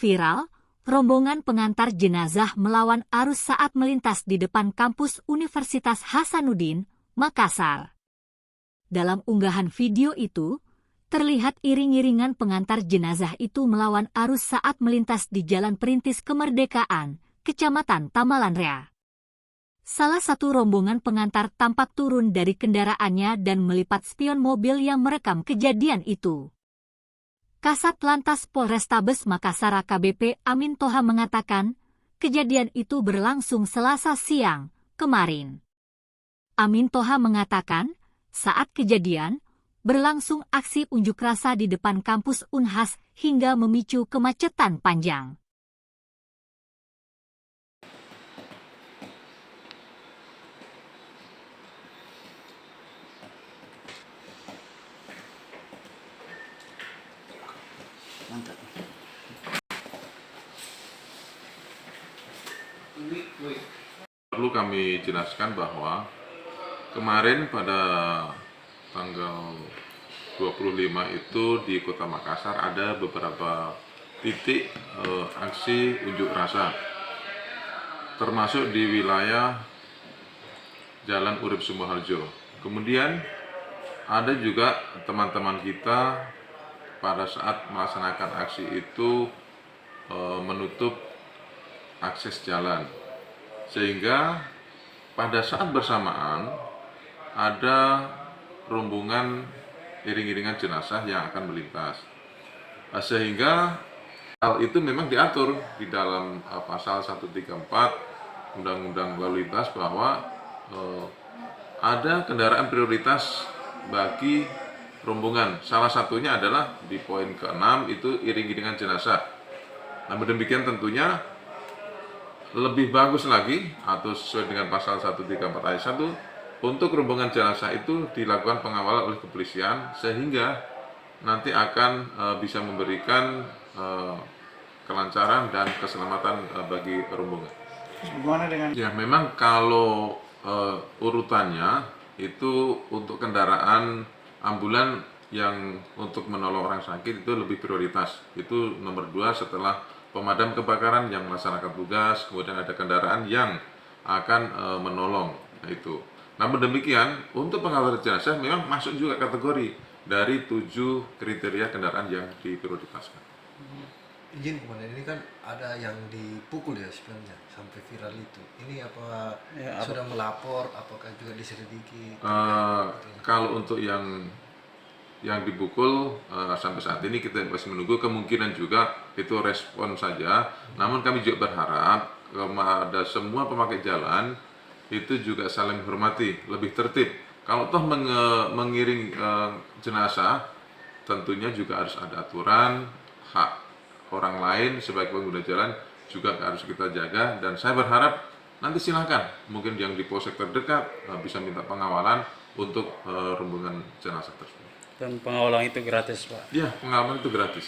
Viral, rombongan pengantar jenazah melawan arus saat melintas di depan kampus Universitas Hasanuddin, Makassar. Dalam unggahan video itu, terlihat iring-iringan pengantar jenazah itu melawan arus saat melintas di Jalan Perintis Kemerdekaan, Kecamatan Tamalanrea. Salah satu rombongan pengantar tampak turun dari kendaraannya dan melipat spion mobil yang merekam kejadian itu. Kasat Lantas Polrestabes Makassar AKBP Amin Toha mengatakan, kejadian itu berlangsung Selasa siang kemarin. Amin Toha mengatakan, saat kejadian, berlangsung aksi unjuk rasa di depan kampus Unhas hingga memicu kemacetan panjang. Mantap. Perlu kami jelaskan bahwa kemarin pada tanggal 25 itu di Kota Makassar ada beberapa titik aksi unjuk rasa, termasuk di wilayah Jalan Urip Sumoharjo. Kemudian ada juga teman-teman kita pada saat melaksanakan aksi itu menutup akses jalan, sehingga pada saat bersamaan ada rombongan iring-iringan jenazah yang akan melintas, sehingga hal itu memang diatur di dalam pasal 134 Undang-Undang Lalu Lintas bahwa ada kendaraan prioritas bagi rombongan. Salah satunya adalah di poin ke-6 itu iring-iringan jenazah. Namun demikian tentunya lebih bagus lagi atau sesuai dengan pasal 134 ayat 1 untuk rombongan jenazah itu dilakukan pengawalan oleh kepolisian sehingga nanti akan bisa memberikan kelancaran dan keselamatan bagi rombongan. Bagaimana dengan? Ya, memang kalau urutannya itu untuk kendaraan ambulan yang untuk menolong orang sakit itu lebih prioritas. Itu nomor 2 setelah pemadam kebakaran yang melaksanakan tugas, kemudian ada kendaraan yang akan menolong. Itu. Namun demikian, untuk pengawalan jenazah memang masuk juga kategori dari 7 kriteria kendaraan yang diprioritaskan. Izin komandan, ini kan ada yang dipukul ya sebenarnya sampai viral itu. Ini apa ya, sudah melapor? Apakah juga diselidiki? Kalau untuk yang dipukul sampai saat ini kita masih menunggu, kemungkinan juga itu respon saja. Namun kami juga berharap kepada semua pemakai jalan itu juga saling menghormati, lebih tertib. Kalau toh mengiring jenazah, tentunya juga harus ada aturan, hak orang lain sebagai pengguna jalan juga harus kita jaga. Dan saya berharap nanti silahkan mungkin yang di polsek terdekat bisa minta pengawalan untuk rombongan jenazah tersebut. Dan pengawalan itu gratis, Pak? Iya, pengawalan itu gratis.